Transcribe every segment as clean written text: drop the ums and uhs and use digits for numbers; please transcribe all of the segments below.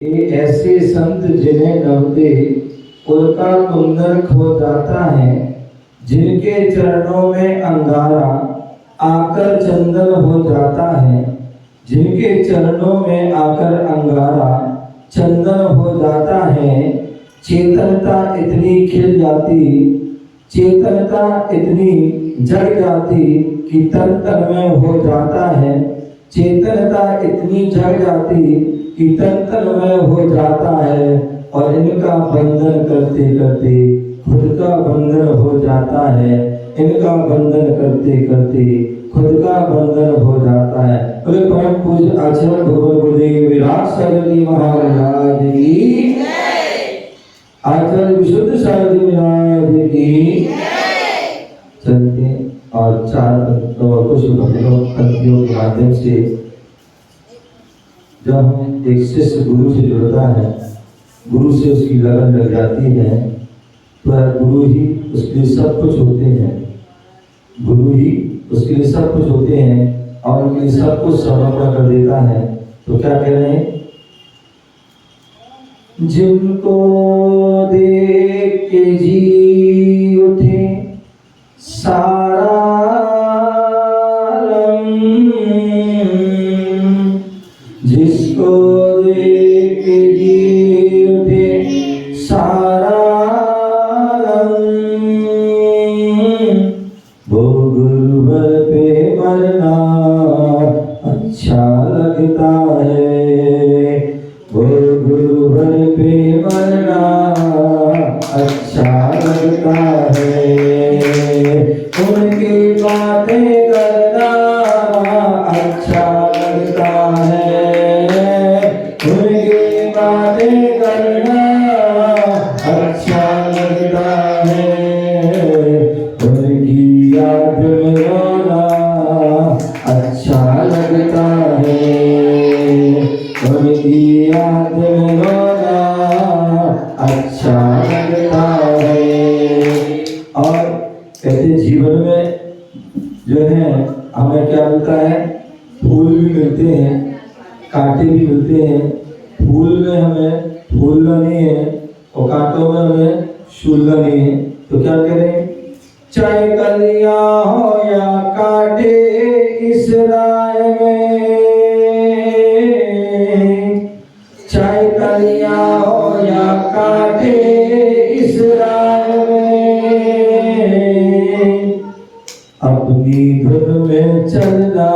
ये ऐसे संत जिन्हें नवते उनका कुंदन खो जाता है, जिनके चरणों में अंगारा आकर चंदन हो जाता है, जिनके चरणों में आकर अंगारा चंदन हो जाता है। चेतनता इतनी खिल जाती, चेतनता इतनी जग जाती कि तन तन में हो जाता है। चेतनता इतनी जग जाती कि तन तन में हो जाता है, और इनका बंधन करते करते खुद का बंधन हो जाता है। इनका बंधन करते करते खुद का बंधन हो जाता है। बोले परम पूज्य आचार्य भगवान गुरुदेव विराट सागर जी महाराज की, आचार्य विशुद्ध सागर जी महाराज की। चलते और चार कुछ पंक्तियों के माध्यम से जब हम एक शिष्य गुरु से जुड़ता है, गुरु से उसकी लगन लग जाती है, तो गुरु ही उसके लिए सब कुछ होते हैं। गुरु ही उसके लिए सब कुछ होते हैं और उनके लिए सब कुछ समर्पण कर देता है। तो क्या कह रहे हैं? जिनको देख के जी उठे सारा जिसको देख के जी उठे सारा वो गुरुवर पे मरना अच्छा लगता है। वो गुरुवर पे मरना अच्छा लगता है। उनकी बातें करना अच्छा लगता है। उनकी बातें करना अच्छा लगता है। उनकी याद में रोना अच्छा लगता है। उनकी याद में रोना अच्छा लगता है। और कहते जीवन में जो है हमें क्या मिलता है? फूल भी मिलते हैं, कांटे भी मिलते हैं। फूल में हमें फूलना नहीं है और कांटों में हमें छूलना नहीं है। तो क्या करें? चाहे कलियां हो या कांटे इस राह में, चाहे कलियां हो या कांटे इस राह में, अपनी धुन में चलना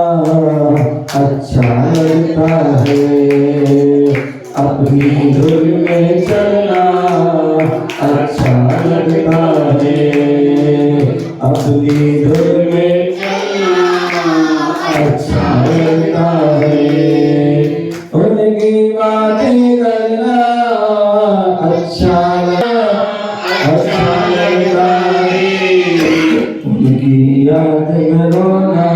अच्छा लगता है। अपनी धुन में चलना अच्छा लगता है। अपनी धुन में चलना अच्छा लगता है। उनकी बातें करना अच्छा लगता है। उनकी याद में रोना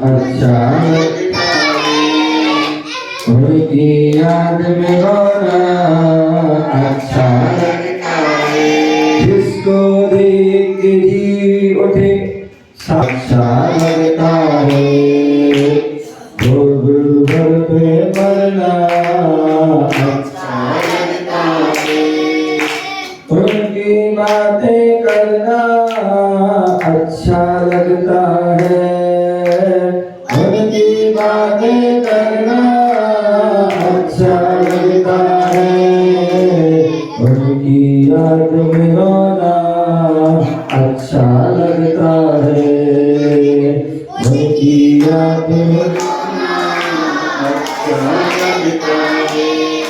अच्छा लगता है। उनकी याद में रोना अच्छा लगता है। जिसको देख के जी उठे अच्छा लगता है। वो गुरुवर पे मरना अच्छा लगता है। उनकी बातें करना अच्छा लगता है। उनकी बातें करना अच्छा लगता है। उनकी याद में रोना अच्छा लगता है। उनकी याद में रोना अच्छा लगता है।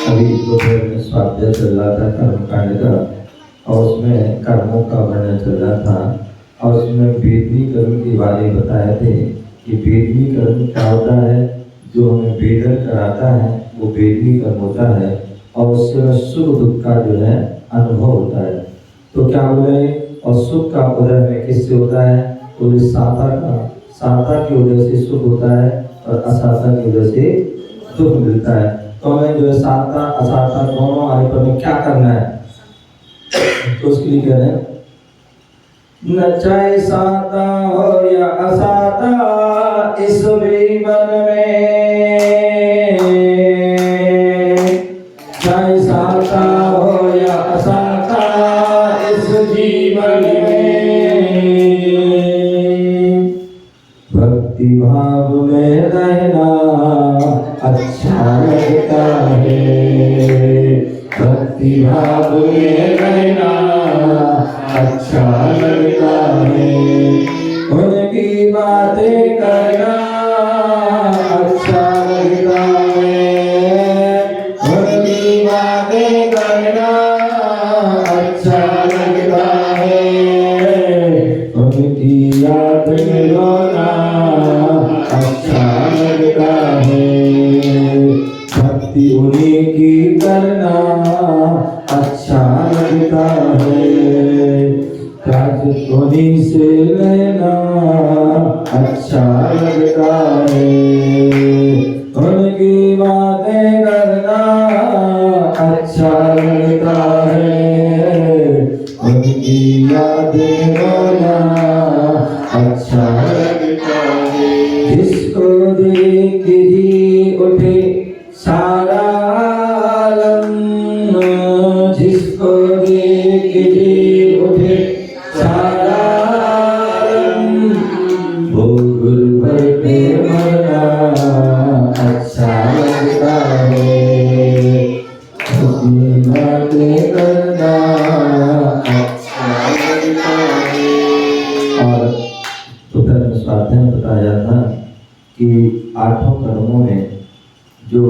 अभी दोपहर में स्वाध्याय चल रहा था कर्मकांड का, और उसमें कर्मों का वर्णन चल रहा था, और उसमें वेदनी कर्म के बारे में बताए थे कि वेदनी कर्म क्या होता है। जो हमें वेदन कराता है वो वेदनी कर्म होता है, और उससे सुख दुख का जो है अनुभव होता है। तो क्या बोले? और सुख का उदय में किससे होता है? तो साता की वजह से सुख होता है और असाता की वजह से दुख मिलता है। तो हमें जो है साता असाता दोनों आने पर में क्या करना है? तो उसके लिए कह रहे हैं, न चाहे साता हो या असाता इस जीवन में चाहे साता हो या असाता इस जीवन में, भक्ति भाव में रहना अच्छा लगता है, भक्ति भाव में रहना अच्छा लगता है, उनकी बातें करना अच्छा लगता है, उनकी बातें करना अच्छा लगता है, उनकी याद में रोना अच्छा लगता है, भक्ति उन्हीं की करना अच्छा लगता है, राज उन्हीं से लेना अच्छा लगता है, उनकी बातें करना अच्छा लगता है, उनकी याद में रोना अच्छा लगता है। जिसको देख ही उठे सारा आलम, जिसको देख ही उठे सारा आलम, वो गुरबत पे मरना अच्छा लगता है, उसकी बातें करना अच्छा लगता है। और तो स्वाध्याय में बताया जाता कि 8 कर्मों में जो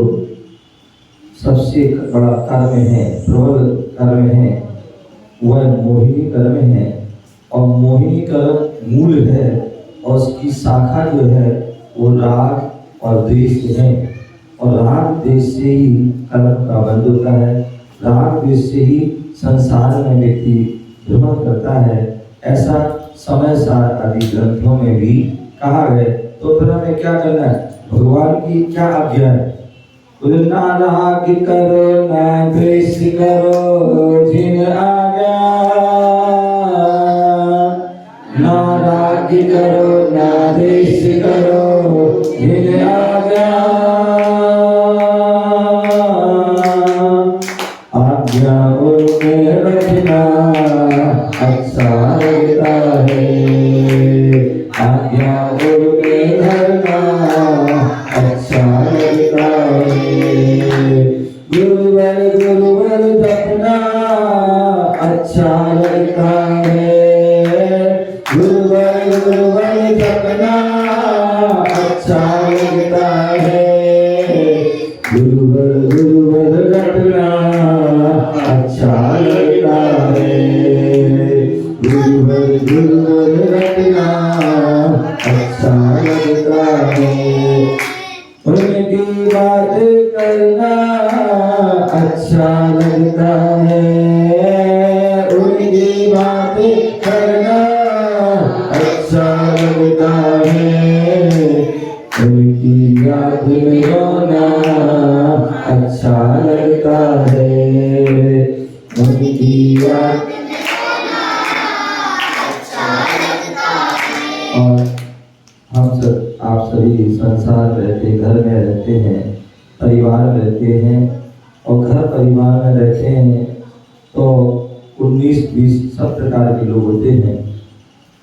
सबसे बड़ा कर्म है, प्रबल कर्म है, वह मोहिनी कर्म है। और मोहिनी कर्म मूल है और उसकी शाखा जो है वो राग और द्वेष है। और राग द्वेष से ही कर्म का बंध होता है, राग द्वेष से ही संसार में व्यक्ति भ्रमण करता है। ऐसा समय सार आदि ग्रंथों में भी कहा है। तो फिर हमें क्या करना है? भगवान की क्या आज्ञा है? ना राग करो ना द्वेष करो जिन आज्ञा, ना राग करो ना द्वेष करो जिन आज्ञा, आज्ञा उनमें रखना अच्छा लगता है, आज्ञा उनमें धरना अच्छा लगता है, गुरुवर गुरुवर जपना अच्छा लगता है, गुरुवर गुरुवर जपना अच्छा लगता है, गुरुवर गुरुवर रटना अच्छा लगता है, गुरुवर गुरुवर रटना अच्छा लगता है, उनकी बात करना अच्छा लगता है, उनकी बात करना अच्छा लगता है, उनकी याद में रोना अच्छा लगता है, उनकी याद और हम सब आप सभी संसार रहते, घर में रहते हैं, परिवार रहते हैं और घर परिवार में रहते हैं तो 19-20 सब प्रकार के लोग होते हैं।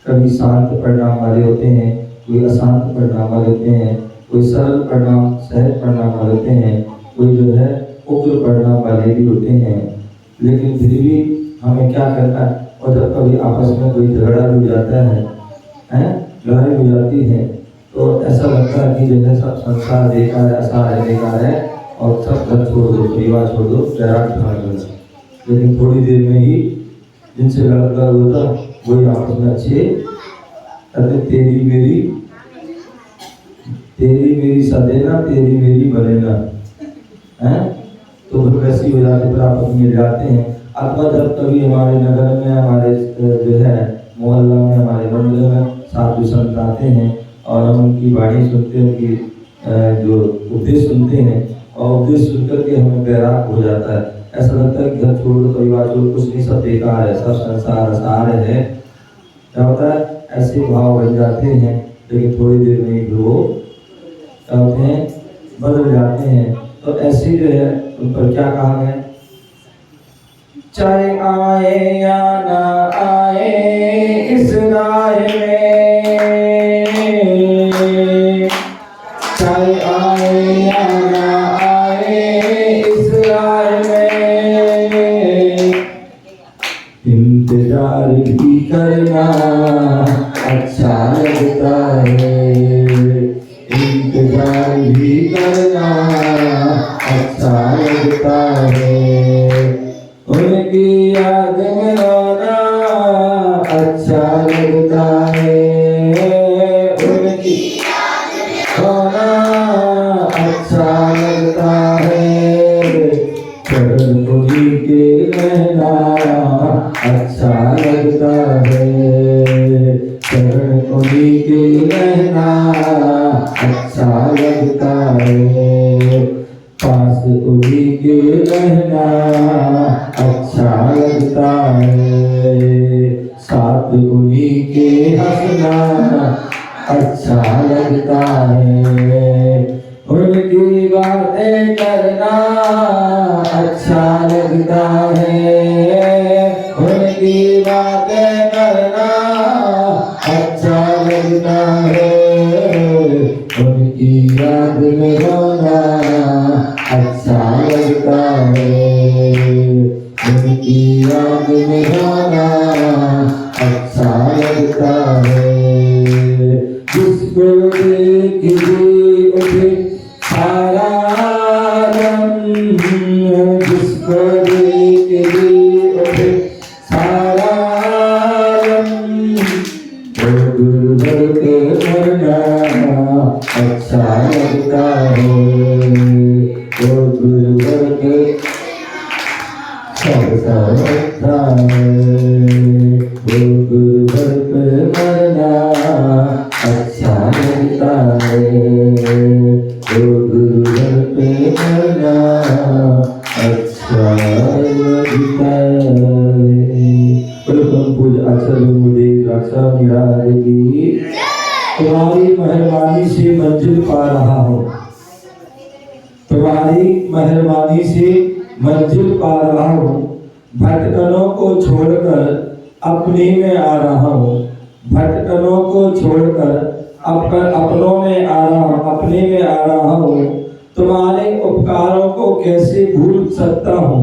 कभी शांत परिणाम वाले होते हैं, कोई अशांत परिणाम वाले होते हैं, कोई सरल परिणाम सहज परिणाम वाले होते हैं, कोई जो है उग्र परिणाम वाले भी होते हैं। लेकिन फिर भी हमें क्या करना है? और जब कभी आपस में कोई झगड़ा भी हो जाता है, लड़ाई हो जाती है, तो ऐसा लगता है कि जैसे सब संसार बेकार है, असार है, बेकार है और सब घर छोड़ दो, परिवार छोड़ दो, तैराक भाग। लेकिन थोड़ी देर में ही जिनसे लड़का होता वही आपस में अच्छे कहते तेरी मेरी सदेना, तेरी मेरी बनेना है। तो फिर वैसी हो जाती, फिर आपस में जाते हैं। अथवा जब कभी हमारे नगर में, हमारे जो है मोहल्ला में, हमारे मंदिर में साधु संत आते हैं और हम उनकी वाणी सुनते हैं, उनकी जो उपदेश सुनते हैं और उपदेश सुनकर के हमें बैराग हो जाता है। ऐसा लगता है कि घर छोड़ दो, परिवार छोड़, कुछ नहीं, सब बेकार है, सब संसार असार है। क्या होता है? ऐसे भाव बन जाते हैं। लेकिन थोड़ी देर में ही वो क्या होते हैं? बदल जाते हैं। तो ऐसे जो है उन पर क्या कहा गया? चाहे आए या ना आए इस राह में, चाहे आए या ना आए इस राह में, इंतजार भी करना अच्छा लगता है, इंतजार भी करना अच्छा लगता है, उनकी याद में रोना अच्छा लगता है, उनकी याद में रोना अच्छा लगता है, चरण उन्हीं के रहना अच्छा लगता है, चरण उन्हीं के रहना अच्छा लगता है, पास उन्हीं के रहना अच्छा लगता है, साथ उन्हीं के हंसना अच्छा लगता है, उनकी बातें करना अच्छा लगता है, उनकी बातें करना अच्छा लगता है, उनकी याद में रोना अच्छा लगता है, उनकी याद में रोना अच्छा लगता है, जिसको देख भी उठे सारा आलम, जिसको देख भी उठे सारा आलम, वो गुरबर के मरना अच्छा लगता है, वो गुरबर के अच्छा लगता है, वो गुरबर के मरना अच्छा लगता है, वो गुरबर पे मरना अच्छा लगता है। बोलो परम पूज्य आचार्य गुरुदेव राजा महाराज की तुम्हारी मेहरबानी से मंजिल पा रहा हूँ, तुम्हारी मेहरबानी से मंजिल पा रहा हूँ, भटकनों को छोड़कर अपने में आ रहा हूँ, भटकनों को छोड़कर अपनों में आ रहा हूँ, अपने में आ रहा हूँ, तुम्हारे उपकारों को कैसे भूल सकता हूँ,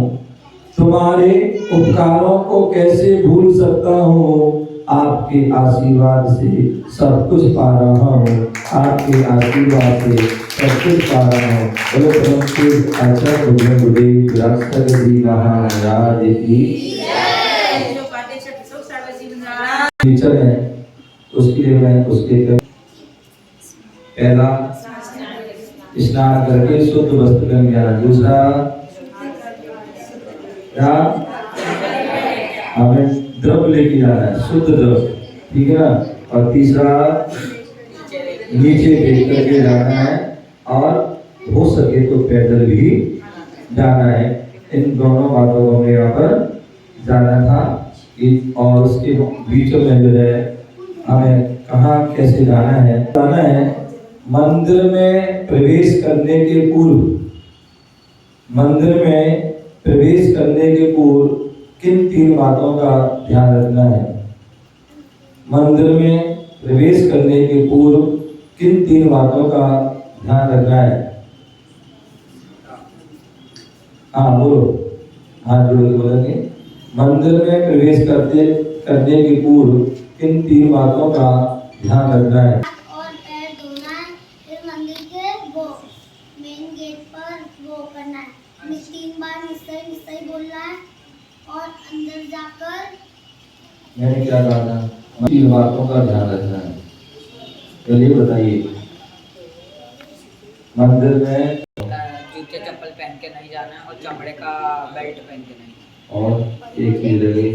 तुम्हारे उपकारों को कैसे भूल सकता हूँ, आपके आशीर्वाद से सब कुछ पा रहा हूँ, आपके आशीर्वाद से सब कुछ पा रहा हूँ। बोलो परम पूज्य आचार्य गुरुदेव राष्ट्र जी महाराज की टीचर है, उसके लिए मैं उसके पहला स्नान करके शुद्ध वस्त्र पहन गया, दूसरा हमें द्रव्य लेके जाना है, शुद्ध द्रव्य, ठीक है ना, और तीसरा नीचे देख करके जाना है, और हो सके तो पैदल भी जाना है। इन दोनों बातों को हमें यहाँ पर जाना था, और उसके बीचों में जो है हमें कहाँ कैसे जाना है, मंदिर में प्रवेश करने के पूर्व, मंदिर में प्रवेश करने के पूर्व किन तीन बातों का ध्यान रखना है, मंदिर में प्रवेश करने के पूर्व किन तीन बातों का ध्यान रखना है? हाँ बोलो, हाथ जोड़ के बोलेंगे। मंदिर में प्रवेश करने के पूर्व किन तीन बातों का ध्यान रखना है? और पैर धोना है, फिर मंदिर के वो मेन गेट पर वो करना है, 3 बार निश्चय बोलना है, और अंदर जाकर मैंने क्या कहा था? तीन बातों का ध्यान रखना है। चलिए बताइए, मंदिर में जूते चप्पल पहन के नहीं जाना है, और चमड़े का बेल्ट पहन के नहीं, और एक चीज लगी,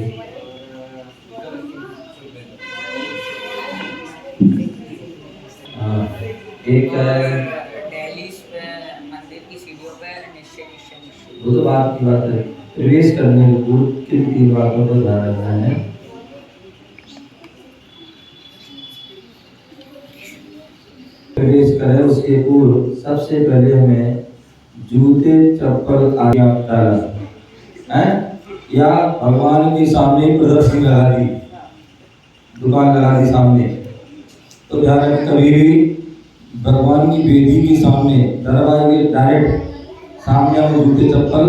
हाँ एक दिल्ली मंदिर की सीढ़ियों पे निश्चय निश्चय निश्चय, वो तो बात की बात है। प्रवेश करने के पूर्व किन तीन बातों का ध्यान रखना है? प्रवेश करें उसके पूर्व सबसे पहले हमें जूते चप्पल आदि डालना है, या भगवान के सामने ही प्रदर्शनी लगा दी, दुकान लगा दी सामने, तो ध्यान रखें कभी भी भगवान की वेदी के सामने दरवाजे के डायरेक्ट सामने हमें जूते चप्पल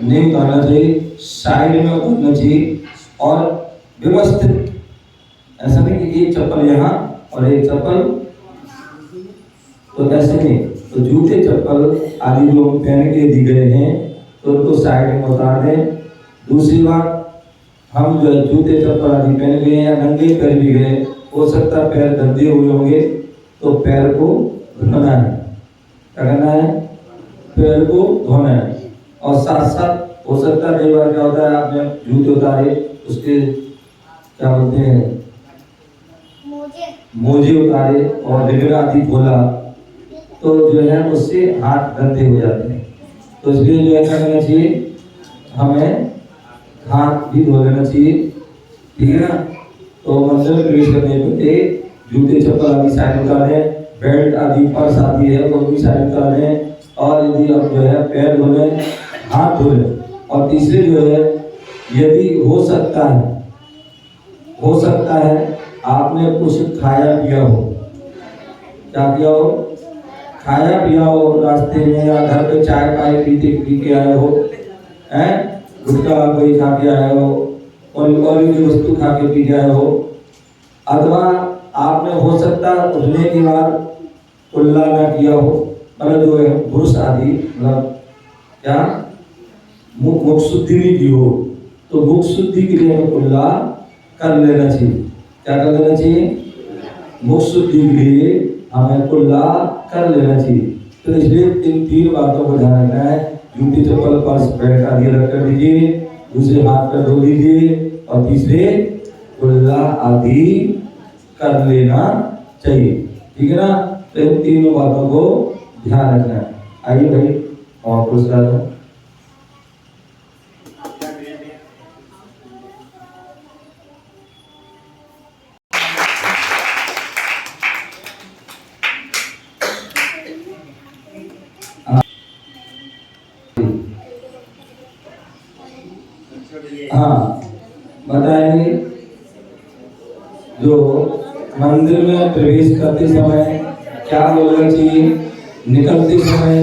नहीं उतारना चाहिए, साइड में उतारना चाहिए और व्यवस्थित, ऐसा नहीं कि एक चप्पल यहाँ और एक चप्पल, तो ऐसे नहीं। तो जूते चप्पल आदि जो हम पहन के दी गए हैं तो उनको साइड में उतार दें। दूसरी बात, हम जो है जूते चप्पल आदि पहन गए या नंगे पैर भी गए, हो सकता है पैर गंदे हुए होंगे, तो पैर को धोना है। क्या करना है? पैर को धोना है। और साथ साथ हो सकता है कई बार क्या होता है, आपने जूते उतारे, उसके क्या बोलते हैं मोजे उतारे और रिगड़ा आदि खोला, तो जो है उससे हाथ गंदे हो जाते हैं। तो इसलिए जो है क्या करना चाहिए, हमें हाथ भी धो लेना चाहिए, ठीक है ना। तो मंदिर में प्रवेश करने पे जूते चप्पल आदि साइड उतार दें, बेल्ट आदि पर्स आदि है वो भी साइड उतार दें, और यदि आप जो है पैर धो लें, हाथ धो लें। और तीसरे जो है, यदि हो सकता है आपने कुछ खाया पिया हो, क्या किया हो, खाया पिया हो रास्ते में, या घर पे चाय पाए पी के आए हो, हैं गुटखा कोई खा के आए हो और कोई वस्तु खा के पी के आए हो, अथवा आपने हो सकता उठने के बाद कुल्ला ना किया हो, मतलब जो है पुरुष आदि, मतलब क्या मुख शुद्धि नहीं की हो, तो मुख शुद्धि के लिए हमें कुल्ला कर लेना चाहिए। क्या कर लेना चाहिए? मुख शुद्धि के लिए हमें कुल्ला कर लेना चाहिए। तो इसलिए इन तीन बातों को ध्यान रखना है। जूते चप्पल पर्स बेल्ट आदि रख कर दीजिए, दूसरे हाथ पर धो लीजिए, और तीसरे कुल्ला आदि कर लेना चाहिए, ठीक है ना। तो इन तीनों बातों को ध्यान रखना है। आइए भाई और पुरस्कार हाँ बताएंगे। जो मंदिर में प्रवेश करते समय क्या बोलना चाहिए, निकलते समय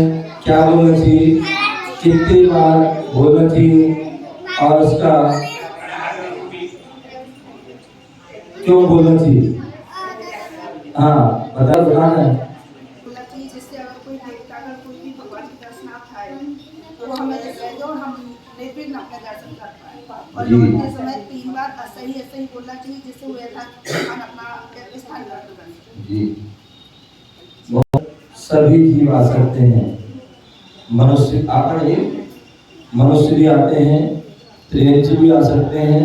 क्या बोलना चाहिए, कितनी बार बोलना चाहिए, और उसका क्यों बोलना चाहिए। हाँ बताओ, ध्यान है। जिससे अगर कोई देवता अगर कोई भी भगवान के दर्शनार्थ आए तो वो हमें जगह दो और हम निर्विघ्न अपने दर्शन कर पाए। और लौटते समय 3 बार ऐसे ही बोलना चाहिए, जिससे वो यथास्थान अपना स्थान प्राप्त कर सके। जी, सभी जीव आ सकते हैं, मनुष्य मनुष्य भी आते हैं, त्रियंच भी आ सकते हैं,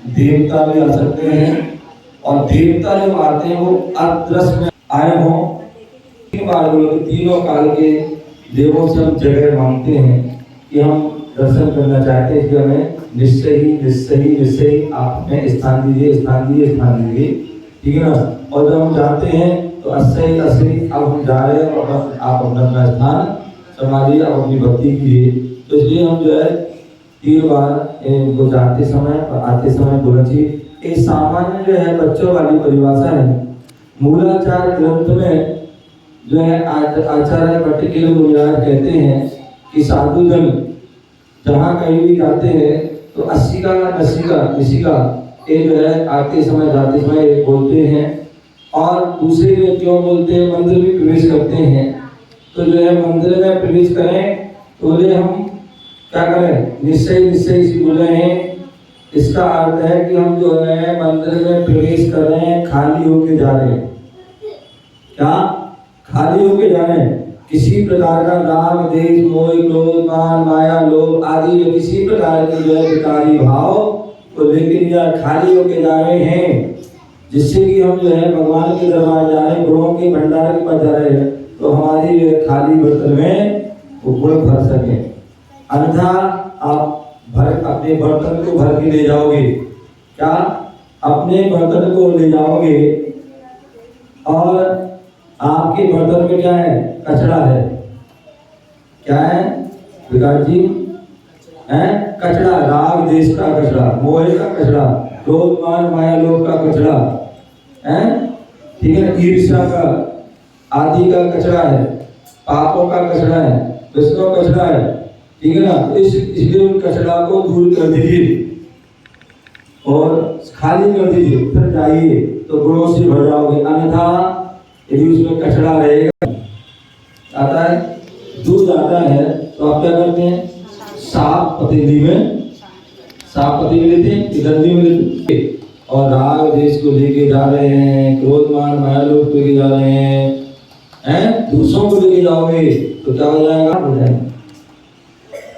देवता भी आ सकते हैं। और देवता जो आते हैं वो अदृश्य में आए हों, 3 बार बोलो, तीनों काल के देवों से हम जगह मांगते हैं कि हम दर्शन करना चाहते हैं, कि हमें निश्चय ही आप हमें स्थान दीजिए, ठीक है ना। और जब हम जाते हैं तो असली अब हम जा रहे हैं, और आप अपना स्थान संभालिए, आप अपनी भक्ति कीजिए। तो इसलिए हम जो है 3 बार इनको जाते समय और आते समय बोलना चाहिए। ये सामान्य जो है बच्चों वाली परिभाषा है। मूलाचार ग्रंथ में जो है आचार्य भट्टिकेल मुनियार कहते हैं कि साधुजन जहाँ कहीं भी जाते हैं तो 80 का ये जो है आते समय जाते समय बोलते हैं। और दूसरे जो क्यों बोलते हैं, मंदिर में प्रवेश करते हैं तो जो है मंदिर में प्रवेश करें तो बोले हम क्या करें, निश्चय इसी बोल रहे हैं। इसका अर्थ है कि हम जो है मंदिर में प्रवेश कर रहे हैं, खाली होके जा रहे हैं। क्या खाली होके जा रहे हैं? किसी प्रकार का राग देश मोह क्रोध मान माया लोभ आदि में किसी प्रकार के जो है विकारी भाव को लेकर या खाली होके जा रहे हैं, जिससे कि हम जो है भगवान के दरबार जा रहे हैं, गुरुओं के भंडार के पास जा रहे हैं, तो हमारी जो है खाली बर्तन में वो गुण भर सके। अन्यथा आप अपने बर्तन को भर के ले जाओगे, क्या अपने बर्तन को ले जाओगे और आपके बर्तन में क्या है, कचरा है। क्या है विकास जी? है कचरा, राग देश का कचरा, मोह का कचरा, क्रोध मान माया लोभ का कचरा है, ठीक है, ईर्ष्या का आदि का कचरा है, पापों का कचरा है, विष्णु कचरा है, ठीक है ना। इसलिए उन कचरा को दूर कर दीजिए और खाली कर दीजिए, फिर जाइए तो गुणों से भर जाओगे। अन्यथा यदि उसमें कचरा रहेगा, आता है दूध आता है तो आप क्या करते हैं, साफ पतीली में, साफ पतीली लेते हैं, गंदी में लेते हैं, और राग देश को लेके जा रहे हैं, क्रोध मान माया लोभ को लेके जा रहे हैं, दूसरों को लेके जाओगे तो क्या हो जाएगा, हो जाएगा।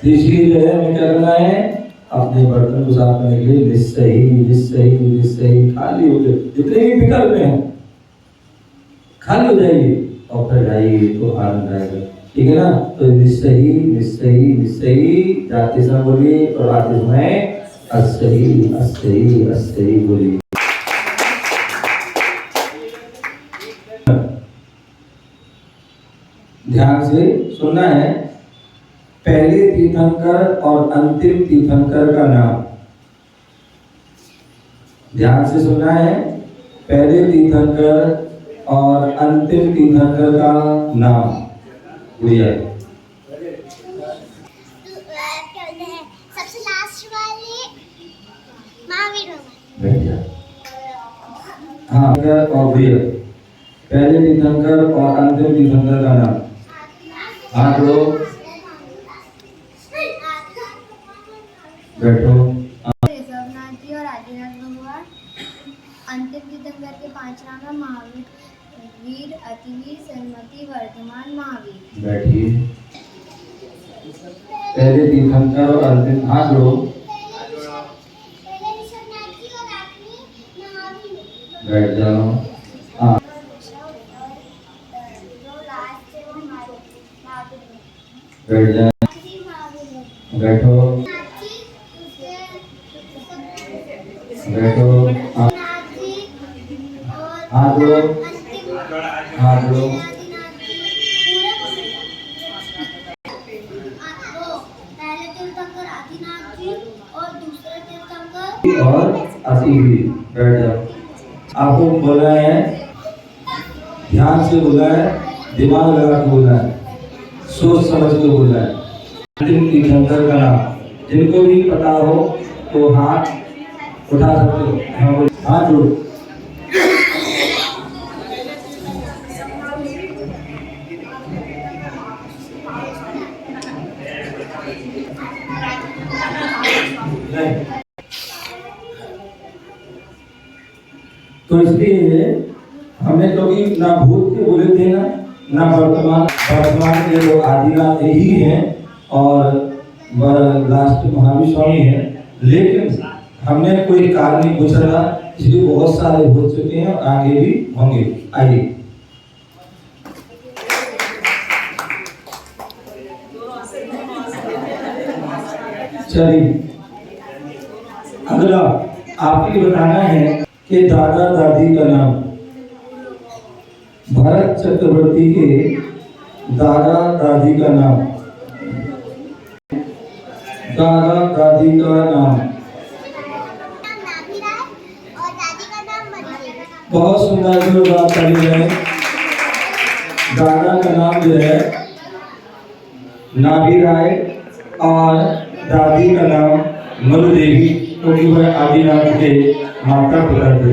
इसलिए जो है हमें क्या करना है, अपने बर्तन को साफ करने के लिए निस्सही खाली हो जाए, जितने भी विकल्प हैं खाली हो जाइए और फिर जाइए तो आनंद आएगा, ठीक है ना। तो निस्सही जाते समय बोलिए और आते समय अस्सही बोलिए। ध्यान से सुनना है, पहले तीर्थंकर और अंतिम तीर्थंकर का नाम, ध्यान से सुनना है, पहले तीर्थंकर और अंतिम तीर्थंकर का नाम गुड़िया। सबसे लास्ट वाले महावीर। हाँ, और गुड़िया, पहले तीर्थंकर और अंतिम तीर्थंकर का नाम। हाँ लोग बैठो। ऋषभनाथ जी और आदिनाथ भगवान। अंतिम तीर्थंकर के 5 नाम है, महावीर, वीर, अतिवीर, सन्मति, वर्धमान, महावीर। बैठिए। पहले तीर्थंकर और अंतिम, हाथ जोड़ो। पहले ऋषभनाथ जी और आखिरी महावीर। बैठ जाओ। हाँ, जो लास्ट है वो महावीर। बैठ जाओ। बैठो बैठो। हाँ, हाथ जोड़ो, हाथ जोड़ो। पहले तीर्थंकर आदिनाथ जी और दूसरे तीर्थंकर और अतिवीर। बैठ जाओ। आपको बोला है, ध्यान से बोला है, दिमाग लगा के बोला है, सोच समझ के बोला है। अंतिम तीर्थंकर का नाम जिनको भी पता हो तो हाथ उठा सकते हो। हाँ, बोलो। हाथ जोड़ो। तो इसलिए हमें कभी ना भूत के बोले थे ना वर्तमान के जो आदिनाथ यही हैं और लास्ट महावीर स्वामी हैं, लेकिन हमने कोई कारण नहीं गुजरा, इसलिए बहुत सारे हो चुके हैं और आगे भी होंगे। आइए चलिए, अगला आपको बताना है कि दादा दादी का नाम। भरत चक्रवर्ती के दादा दादी का नाम, दादा दादी का नाम। और दादी का नाम मरियम। बहुत सुंदर जो बात करी है, दादा का नाम जो है नाभी राय और दादी का नाम मनु देवी, क्योंकि वह आदिनाथ के माता पिता थे।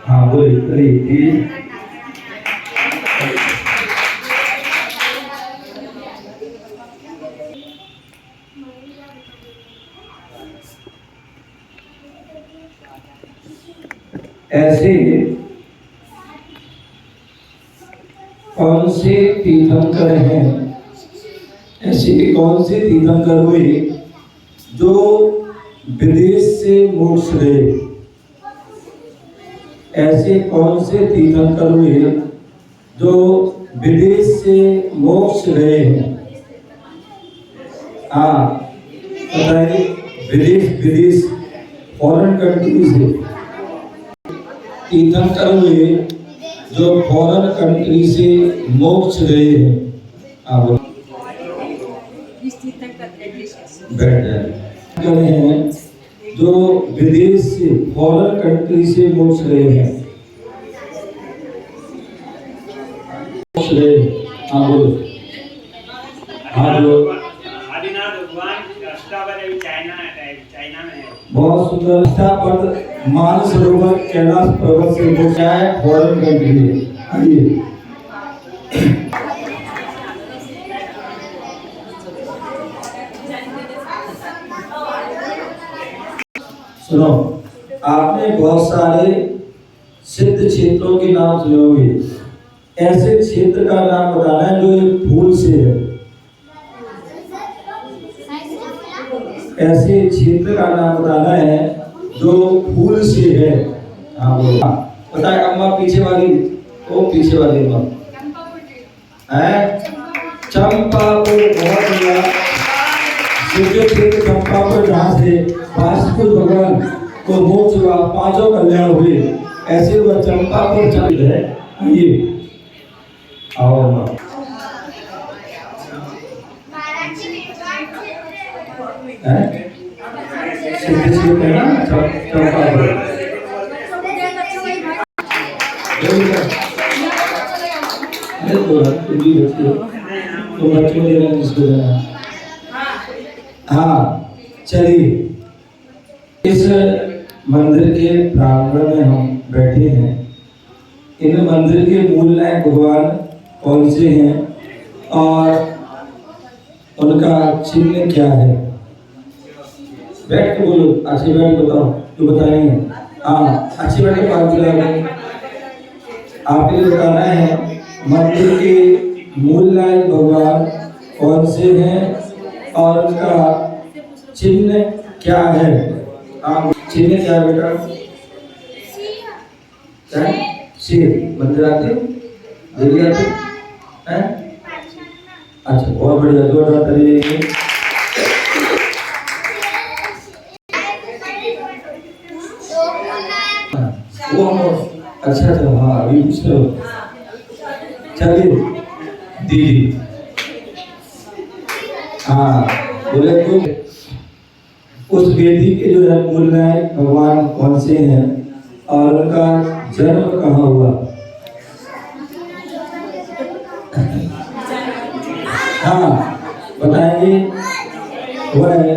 हाँ बोलिए। ऐसे कौन से तीर्थंकर हैं, ऐसे कौन से तीर्थंकर हुए जो विदेश से मोक्ष गए? ऐसे कौन से तीर्थंकर हुए जो विदेश से मोक्ष गए हैं? हाँ बताइए। विदेश फॉरेन कंट्री से तीर्थंकर हुए जो फॉरेन कंट्री से मोक्ष गए हैं। हाँ बोलो। बैठ जाए। करे हैं जो विदेश से फॉरेन कंट्री से मोक्ष रहे हैं। मोक्ष रहे, हाँ बोलो, हाँ बोलो। आदिनाथ भगवान अष्टावक्र चाइना में है। बहुत सुंदर। अष्टावक्र मानसरोवर कैलाश पर्वत से मोक्ष है, फॉरेन कंट्री है। आइए सुनो, आपने बहुत सारे सिद्ध क्षेत्रों के नाम सुने होंगे। ऐसे क्षेत्र का नाम बताना है जो एक फूल से है। ऐसे क्षेत्र का नाम बताना है जो फूल से है। हाँ बताए अम्मा, पीछे वाली, वो पीछे वाली अम्मा है चंपापुर। बहुत बढ़िया। सिद्ध क्षेत्र चंपापुर, जहाँ से वासुदेव भगवान को मोक्ष हुआ, पांचों कल्याण हुए, ऐसे वह चंपापुर चल है। आइए आओ अम्मा। सिद्ध क्षेत्र है ना चंपापुर। तो बच्चों देना जिसको देना। हाँ चलिए, इस मंदिर के प्रांगण में हम बैठे हैं। इन मंदिर के मूल नायक भगवान कौन से हैं और उनका चिन्ह क्या है? बैठ के बोलो, अच्छी बैठ बताओ, तो बताएंगे। हाँ अच्छी बैठ के बात करेंगे। आपको बताना है मंदिर के मूल नायक भगवान कौन से हैं और उनका चिन्ह क्या है? आप चिन्ह क्या है बेटा? क्या? शेर। मंदिर आते हो, देवी आते हैं? अच्छा बहुत बढ़िया, जोरदार तालियां। वो अच्छा अच्छा, हाँ अभी पूछ लो। चलिए दीदी, हाँ बोले तो उस वेदी के जो है मूल नायक भगवान कौन से हैं और उनका जन्म कहाँ हुआ? हाँ बताएंगे। वह है,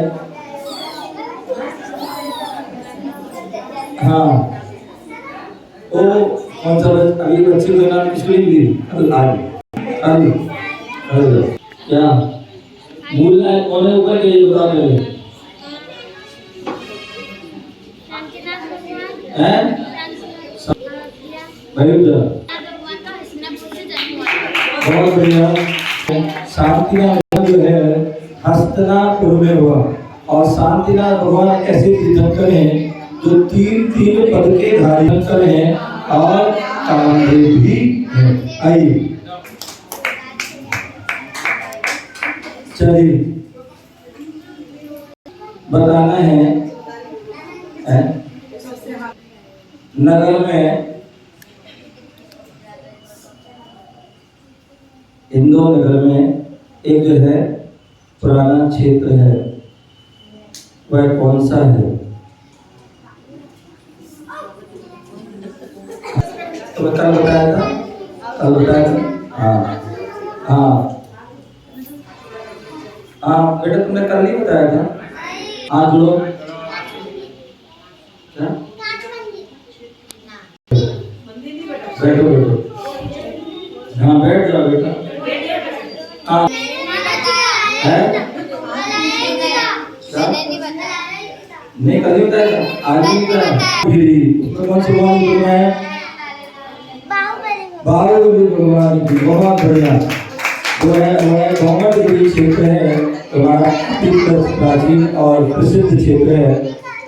हाँ वो कौन सा अभी बच्चे का नाम किसको लिखी? आगे क्या मूल नायक कौन है? ऊपर के बता रहे हैं भाई। बहुत बढ़िया। शांतिनाथ जो है हस्तिनापुर में हुआ और शांतिनाथ भगवान ऐसे तीर्थंकर हैं जो तीन पद के धारी हैं और कामदेव भी हैं। आइए चलिए बताना है नगर में, इंदौर नगर में एक जो है पुराना क्षेत्र है, वह कौन सा है? तो कल बताया था, कल बताया था। हाँ हाँ हाँ बेटा, तुमने कल नहीं बताया था। आज लोग बैठो बैठो, हाँ बैठ जाओ बेटा। हाँ है नहीं, कभी बताया था, आज नहीं बताया। उसमें कौन सी भगवान है? बाहुबली भगवान की। बहुत बढ़िया। वो है भौगोलिक क्षेत्र है हमारा, अति प्राचीन और प्रसिद्ध क्षेत्र है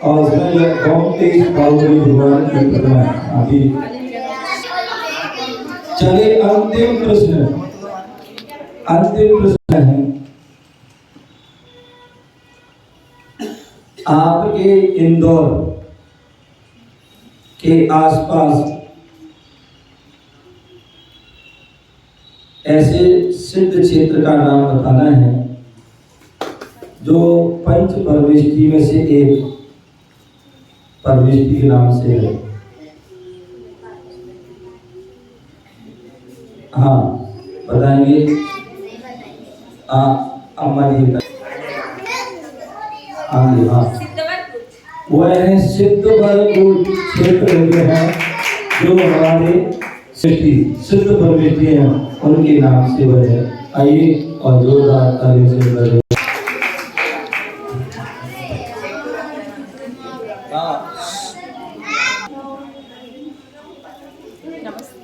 और उसमें बाहुबली भगवान की प्रतिमा है। अभी चलिए अंतिम प्रश्न है, आपके इंदौर के आसपास ऐसे सिद्ध क्षेत्र का नाम बताना है जो पंच परविष्टि में से एक परविष्टि के नाम से है। हाँ बताएंगे। अम्मा जी आगे। हाँ वह है सिद्धवरकुट क्षेत्र में है जो हमारे सृष्टि सिद्ध परविष्टि हैं उनके नाम से वह है। आइए और जोरदार ताली से बजाइए। नमस्ते।